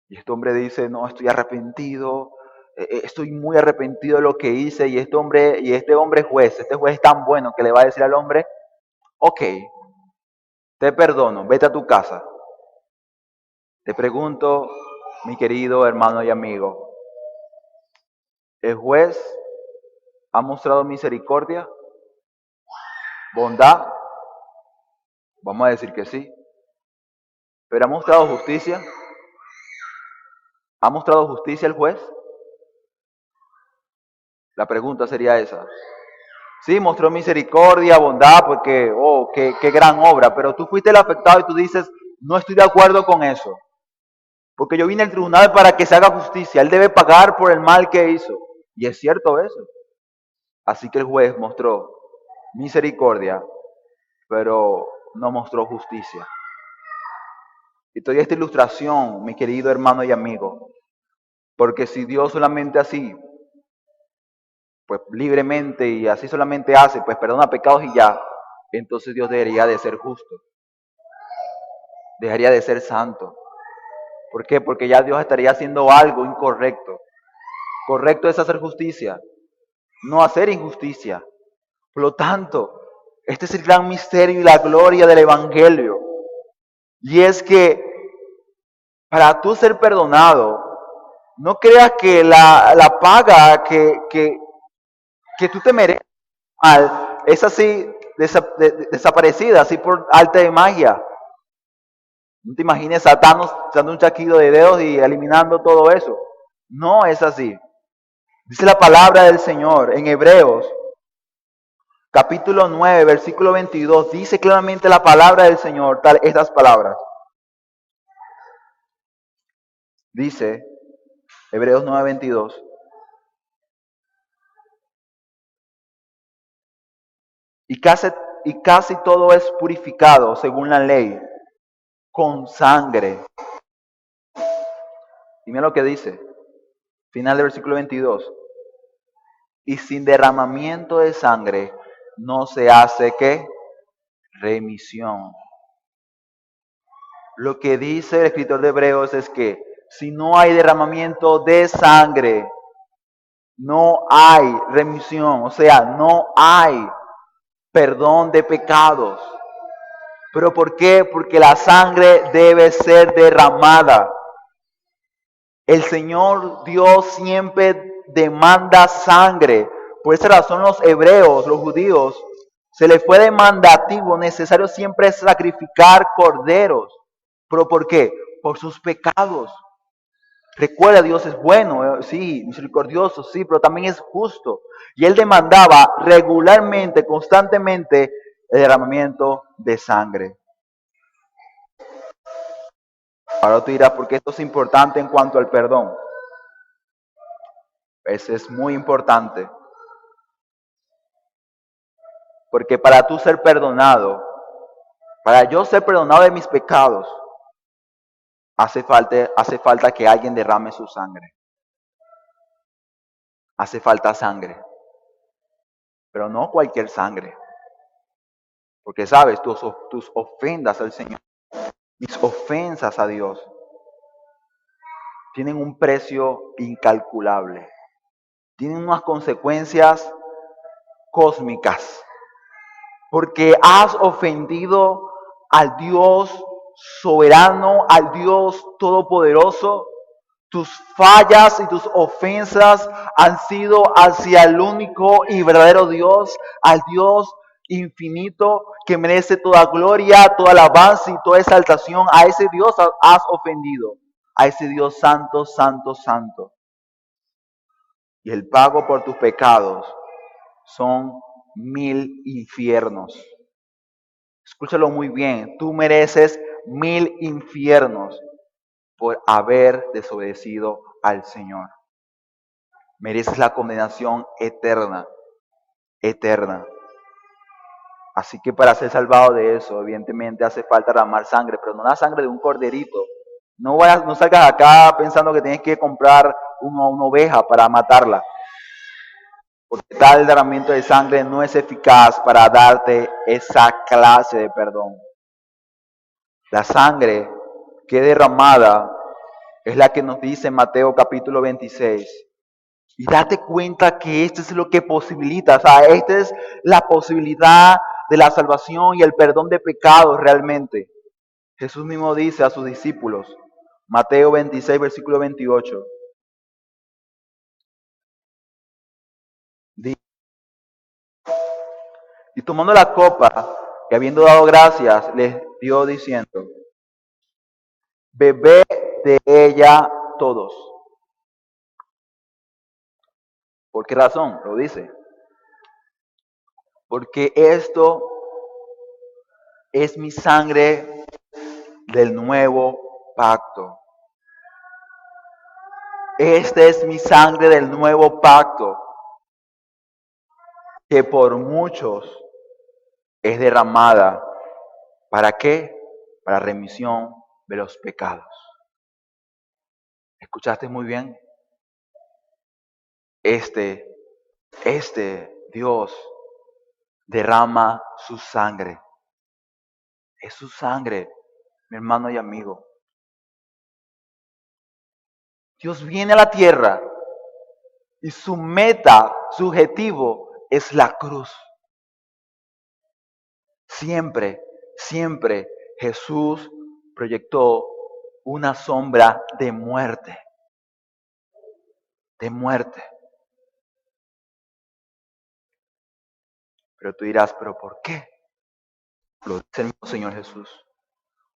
Y este hombre dice, no, estoy arrepentido, estoy muy arrepentido de lo que hice. Y este hombre juez, este juez es tan bueno que le va a decir al hombre, ok, te perdono, vete a tu casa. Te pregunto, mi querido hermano y amigo, ¿el juez ha mostrado misericordia? ¿Bondad? Vamos a decir que sí. ¿Pero ha mostrado justicia? ¿Ha mostrado justicia el juez? La pregunta sería esa. Sí, mostró misericordia, bondad, porque, oh, qué gran obra, pero tú fuiste el afectado y tú dices, no estoy de acuerdo con eso, porque yo vine al tribunal para que se haga justicia, él debe pagar por el mal que hizo. Y es cierto eso. Así que el juez mostró misericordia, pero no mostró justicia. Y te doy esta ilustración, mi querido hermano y amigo, porque si Dios solamente así, pues libremente y así solamente hace, pues perdona pecados y ya, entonces Dios debería de ser justo, dejaría de ser santo. ¿Por qué? Porque ya Dios estaría haciendo algo incorrecto. Correcto es hacer justicia, no hacer injusticia. Por lo tanto, este es el gran misterio y la gloria del Evangelio. Y es que para tú ser perdonado, no creas que la paga que tú te mereces es así desaparecida, así por arte de magia. No te imagines Satán dando un chasquido de dedos y eliminando todo eso. No es así. Dice la palabra del Señor en Hebreos, capítulo 9, versículo 22. Dice claramente la palabra del Señor, estas palabras. Dice, Hebreos 9, 22. Y casi todo es purificado según la ley, con sangre. Y mira lo que dice, final del versículo 22. Y sin derramamiento de sangre no se hace ¿qué? Remisión. Lo que dice el escritor de Hebreos es que si no hay derramamiento de sangre, no hay remisión, o sea, no hay perdón de pecados. ¿Pero por qué? Porque la sangre debe ser derramada. El Señor Dios siempre demanda sangre. Por esa razón los hebreos, los judíos, se les fue demandativo, necesario siempre sacrificar corderos. ¿Pero por qué? Por sus pecados. Recuerda, Dios es bueno, sí, misericordioso, sí, pero también es justo. Y Él demandaba regularmente, constantemente, el derramamiento de sangre. Ahora tú dirás, ¿por qué esto es importante en cuanto al perdón? Eso es muy importante. Porque para tú ser perdonado, para yo ser perdonado de mis pecados, hace falta que alguien derrame su sangre. Hace falta sangre. Pero no cualquier sangre. Porque sabes, tus ofendas al Señor, mis ofensas a Dios, tienen un precio incalculable. Tienen unas consecuencias cósmicas. Porque has ofendido al Dios soberano, al Dios todopoderoso. Tus fallas y tus ofensas han sido hacia el único y verdadero Dios, al Dios infinito que merece toda gloria, toda alabanza y toda exaltación. A ese Dios has ofendido, a ese Dios santo, santo, santo. Y el pago por tus pecados son 1000 infiernos. Escúchalo muy bien, tú mereces 1000 infiernos por haber desobedecido al Señor. Mereces la condenación eterna, eterna. Así que para ser salvado de eso, evidentemente hace falta derramar sangre, pero no la sangre de un corderito. No salgas acá pensando que tienes que comprar una oveja para matarla. porque tal derramamiento de sangre no es eficaz para darte esa clase de perdón. La sangre que es derramada es la que nos dice Mateo capítulo 26. Y date cuenta que esto es lo que posibilita, o sea, esta es la posibilidad de la salvación y el perdón de pecados realmente. Jesús mismo dice a sus discípulos, Mateo 26, versículo 28, dice, y tomando la copa, y habiendo dado gracias, les dio diciendo, bebed de ella todos. ¿Por qué razón? Lo dice. Porque esto es mi sangre del nuevo pacto. Esta es mi sangre del nuevo pacto, que por muchos es derramada. ¿Para qué? Para remisión de los pecados. ¿Escuchaste muy bien? Este Dios derrama su sangre. Es su sangre, mi hermano y amigo. Dios viene a la tierra y su meta, su objetivo es la cruz. Siempre, siempre Jesús proyectó una sombra de muerte. De muerte. Pero tú dirás, ¿pero por qué? Lo dice el mismo Señor Jesús,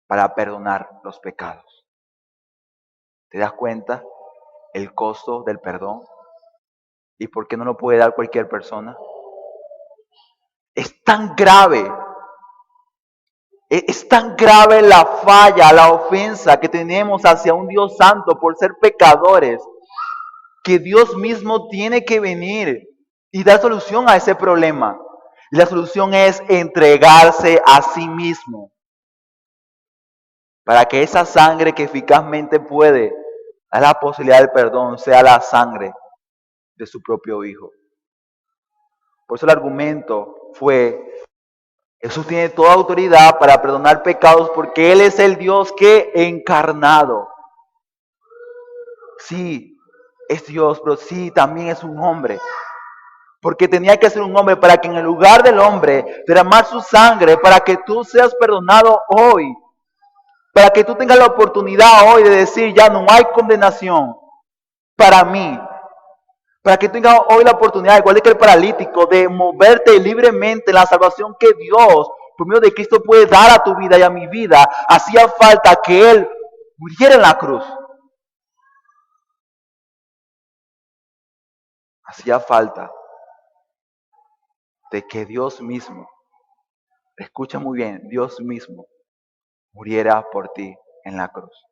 para perdonar los pecados. ¿Te das cuenta el costo del perdón? ¿Y por qué no lo puede dar cualquier persona? Es tan grave, es tan grave la falla, la ofensa que tenemos hacia un Dios santo por ser pecadores, que Dios mismo tiene que venir y dar solución a ese problema. Y la solución es entregarse a sí mismo, para que esa sangre que eficazmente puede dar la posibilidad del perdón sea la sangre de su propio Hijo. Por eso el argumento fue, Jesús tiene toda autoridad para perdonar pecados porque Él es el Dios que encarnado. Sí, es Dios, pero sí, también es un hombre. Porque tenía que ser un hombre para que en el lugar del hombre derramar su sangre para que tú seas perdonado hoy. Para que tú tengas la oportunidad hoy de decir, ya no hay condenación para mí. Para que tengas hoy la oportunidad, igual que el paralítico, de moverte libremente en la salvación que Dios, por medio de Cristo, puede dar a tu vida y a mi vida. Hacía falta que Él muriera en la cruz. Hacía falta de que Dios mismo, escucha muy bien, Dios mismo muriera por ti en la cruz.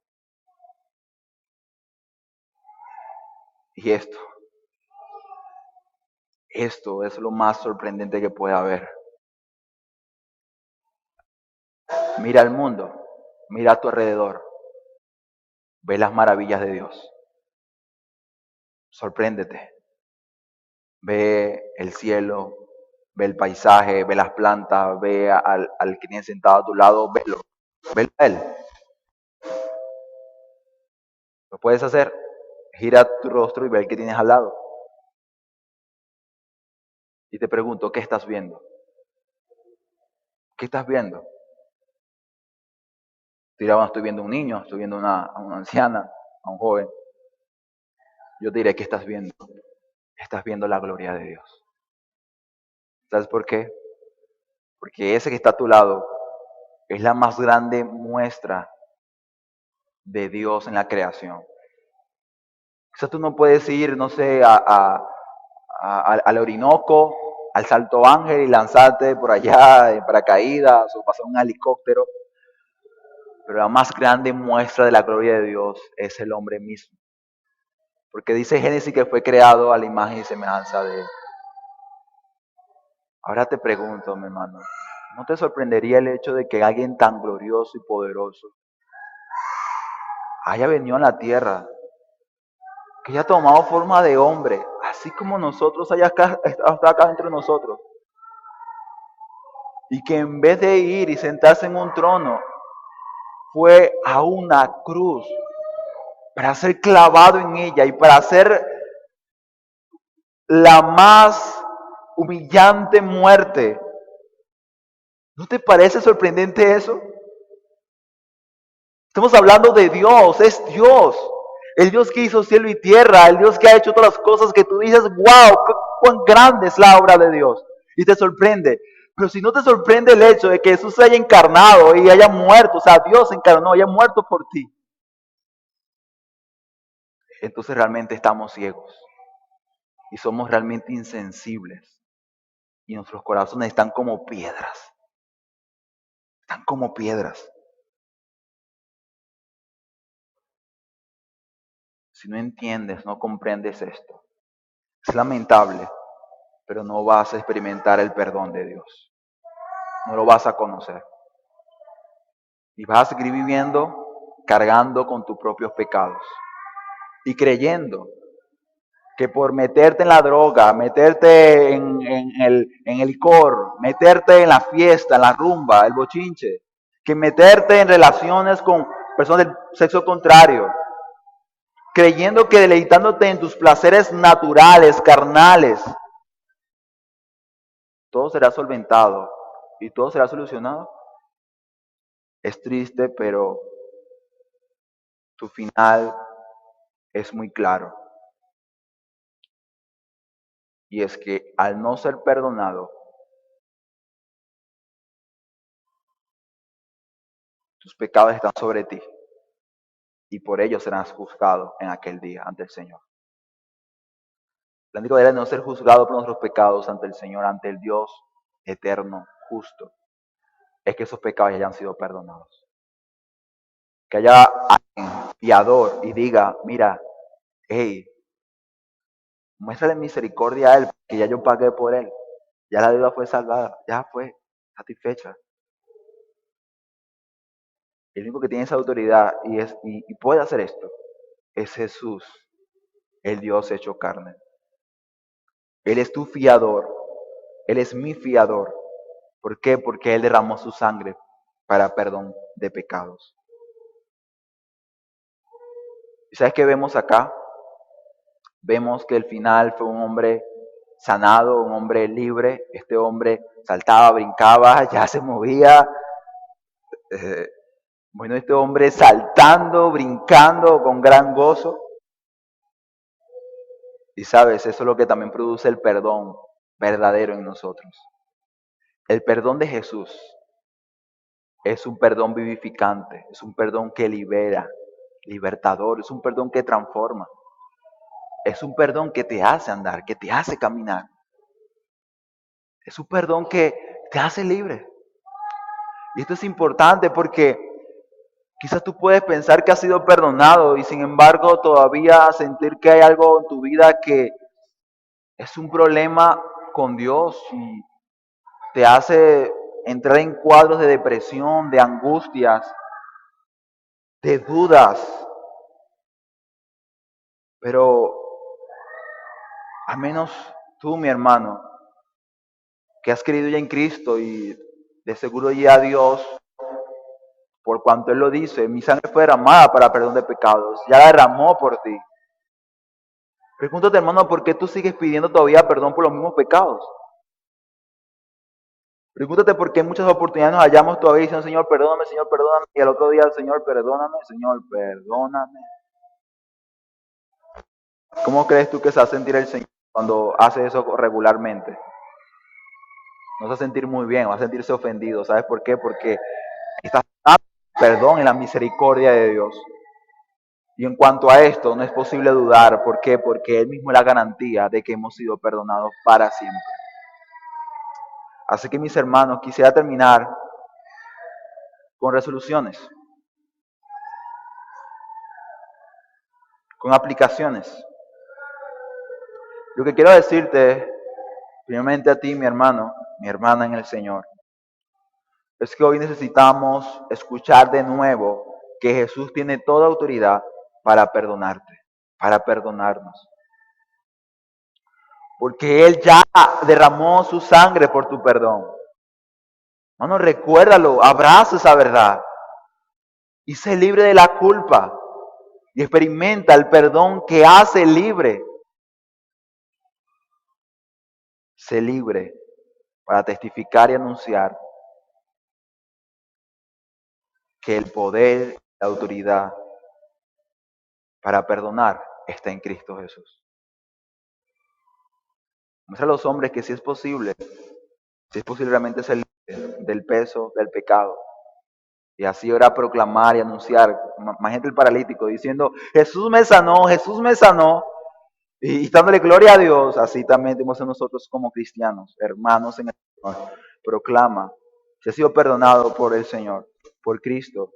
Y esto es lo más sorprendente que puede haber. Mira el mundo, mira a tu alrededor, ve las maravillas de Dios. Sorpréndete. Ve el cielo, ve el paisaje, ve las plantas, ve al que tiene sentado a tu lado, velo a él. Lo puedes hacer, gira tu rostro y ve el que tienes al lado. Y te pregunto, ¿qué estás viendo? ¿Qué estás viendo? Dirá, bueno, estoy viendo a un niño, estoy viendo a una anciana, a un joven. Yo te diré, ¿qué estás viendo? Estás viendo la gloria de Dios. ¿Sabes por qué? Porque ese que está a tu lado es la más grande muestra de Dios en la creación. Quizás tú no puedes ir, no sé, al Orinoco, al Salto Ángel y lanzarte por allá en paracaídas o pasar un helicóptero. Pero la más grande muestra de la gloria de Dios es el hombre mismo. Porque dice Génesis que fue creado a la imagen y semejanza de Él. Ahora te pregunto, mi hermano, ¿no te sorprendería el hecho de que alguien tan glorioso y poderoso haya venido a la tierra, que haya tomado forma de hombre, así como nosotros, está acá dentro de nosotros. Y que en vez de ir y sentarse en un trono, fue a una cruz para ser clavado en ella y para ser la más humillante muerte. ¿No te parece sorprendente eso? Estamos hablando de Dios, es Dios. El Dios que hizo cielo y tierra, el Dios que ha hecho todas las cosas que tú dices, wow, cuán grande es la obra de Dios. Y te sorprende. Pero si no te sorprende el hecho de que Jesús se haya encarnado y haya muerto, o sea, Dios se encarnó, haya muerto por ti, entonces realmente estamos ciegos y somos realmente insensibles. Y nuestros corazones están como piedras. Están como piedras. Si no entiendes, no comprendes esto, es lamentable, pero no vas a experimentar el perdón de Dios. No lo vas a conocer. Y vas a seguir viviendo cargando con tus propios pecados. Y creyendo que por meterte en la droga, meterte en el licor, meterte en la fiesta, en la rumba, el bochinche, que meterte en relaciones con personas del sexo contrario, creyendo que deleitándote en tus placeres naturales, carnales, todo será solventado y todo será solucionado. Es triste, pero tu final es muy claro. Y es que al no ser perdonado, tus pecados están sobre ti y por ello serás juzgado en aquel día ante el Señor. La única manera de no ser juzgado por nuestros pecados ante el Señor, ante el Dios eterno, justo, es que esos pecados hayan sido perdonados. Que haya alguien fiador y diga, mira, hey, muéstrale misericordia a él, que ya yo pagué por él. Ya la deuda fue salvada, ya fue satisfecha. El único que tiene esa autoridad y puede hacer esto es Jesús, el Dios hecho carne. Él es tu fiador, Él es mi fiador. ¿Por qué? Porque Él derramó su sangre para perdón de pecados. ¿Y sabes qué vemos acá? Vemos que el final fue un hombre sanado, un hombre libre. Este hombre saltaba, brincaba, ya se movía. Bueno, este hombre saltando, brincando con gran gozo. Y sabes, eso es lo que también produce el perdón verdadero en nosotros. El perdón de Jesús es un perdón vivificante, es un perdón que libera, libertador, es un perdón que transforma. Es un perdón que te hace andar, que te hace caminar. Es un perdón que te hace libre. Y esto es importante porque quizás tú puedes pensar que has sido perdonado y sin embargo todavía sentir que hay algo en tu vida que es un problema con Dios y te hace entrar en cuadros de depresión, de angustias, de dudas. Pero al menos tú, mi hermano, que has creído ya en Cristo y de seguro ya a Dios, por cuanto Él lo dice, mi sangre fue derramada para perdón de pecados, ya la derramó por ti. Pregúntate, hermano, ¿por qué tú sigues pidiendo todavía perdón por los mismos pecados? Pregúntate por qué en muchas oportunidades nos hallamos todavía diciendo, Señor, perdóname, y al otro día, Señor, perdóname. ¿Cómo crees tú que se va a sentir el Señor cuando hace eso regularmente? No se va a sentir muy bien, va a sentirse ofendido. ¿Sabes por qué? Porque estás dando perdón en la misericordia de Dios. Y en cuanto a esto, no es posible dudar. ¿Por qué? Porque Él mismo es la garantía de que hemos sido perdonados para siempre. Así que mis hermanos, quisiera terminar con resoluciones, con aplicaciones. Lo que quiero decirte, primeramente a ti, mi hermano, mi hermana en el Señor, es que hoy necesitamos escuchar de nuevo que Jesús tiene toda autoridad para perdonarte, para perdonarnos. porque Él ya derramó su sangre por tu perdón. Hermano, recuérdalo, abraza esa verdad y sé libre de la culpa y experimenta el perdón que hace libre. Sé libre para testificar y anunciar que el poder y la autoridad para perdonar está en Cristo Jesús. Muestra a los hombres que si es posible realmente ser libre del peso del pecado. Y así ahora proclamar y anunciar, imagínate el paralítico diciendo, Jesús me sanó, y dándole gloria a Dios. Así también tenemos nosotros como cristianos, hermanos en el Señor. Proclama, se ha sido perdonado por el Señor, por Cristo,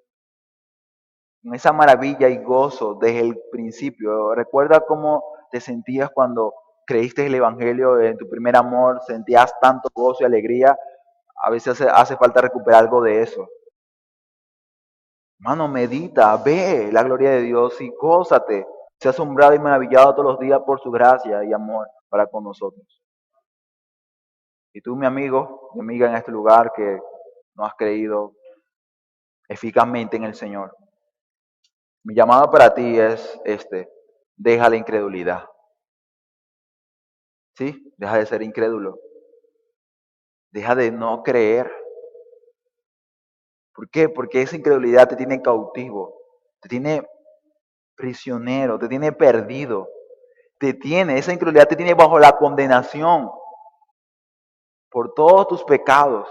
con esa maravilla y gozo desde el principio. Recuerda cómo te sentías cuando creíste el Evangelio en tu primer amor, sentías tanto gozo y alegría. A veces hace falta recuperar algo de eso. Hermano, medita, ve la gloria de Dios y gózate. Sea asombrado y maravillado todos los días por su gracia y amor para con nosotros. Y tú, mi amigo, mi amiga en este lugar que no has creído eficazmente en el Señor, mi llamado para ti es deja la incredulidad. ¿Sí? Deja de ser incrédulo. Deja de no creer. ¿Por qué? Porque esa incredulidad te tiene cautivo, te tiene prisionero, te tiene perdido, esa incredulidad te tiene bajo la condenación por todos tus pecados.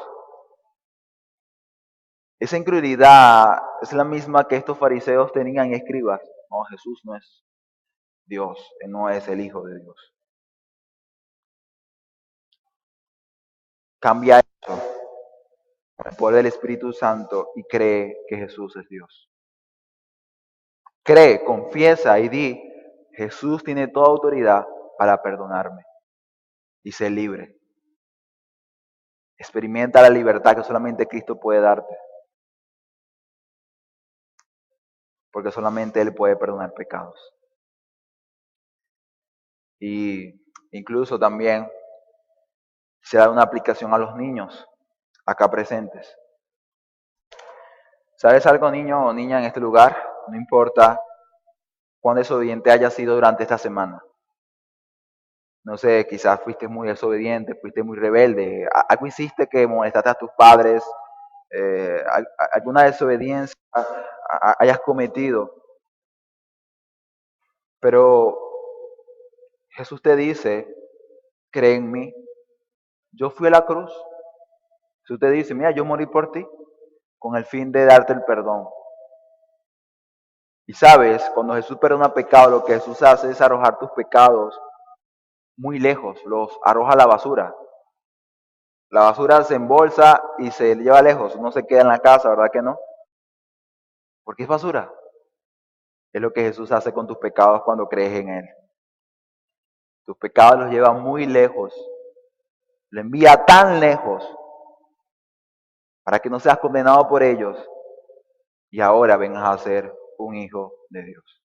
Esa incredulidad es la misma que estos fariseos tenían y escribas. No, Jesús no es Dios, Él no es el Hijo de Dios. Cambia eso por el poder del Espíritu Santo y cree que Jesús es Dios. Cree, confiesa y di, Jesús tiene toda autoridad para perdonarme y ser libre. Experimenta la libertad que solamente Cristo puede darte. Porque solamente Él puede perdonar pecados. Y incluso también se da una aplicación a los niños acá presentes. ¿Sabes algo, niño o niña en este lugar? No importa cuán desobediente haya sido durante esta semana. No sé, quizás fuiste muy desobediente, fuiste muy rebelde, algo hiciste que molestaste a tus padres, alguna desobediencia hayas cometido. Pero Jesús te dice, cree en mí, yo fui a la cruz. Jesús te dice, mira, yo morí por ti con el fin de darte el perdón. Y sabes, cuando Jesús perdona pecado, lo que Jesús hace es arrojar tus pecados muy lejos, los arroja a la basura. La basura se embolsa y se lleva lejos, no se queda en la casa, ¿verdad que no? ¿Por qué es basura? Es lo que Jesús hace con tus pecados cuando crees en Él. Tus pecados los lleva muy lejos, lo envía tan lejos para que no seas condenado por ellos y ahora vengas a ser un hijo de Dios.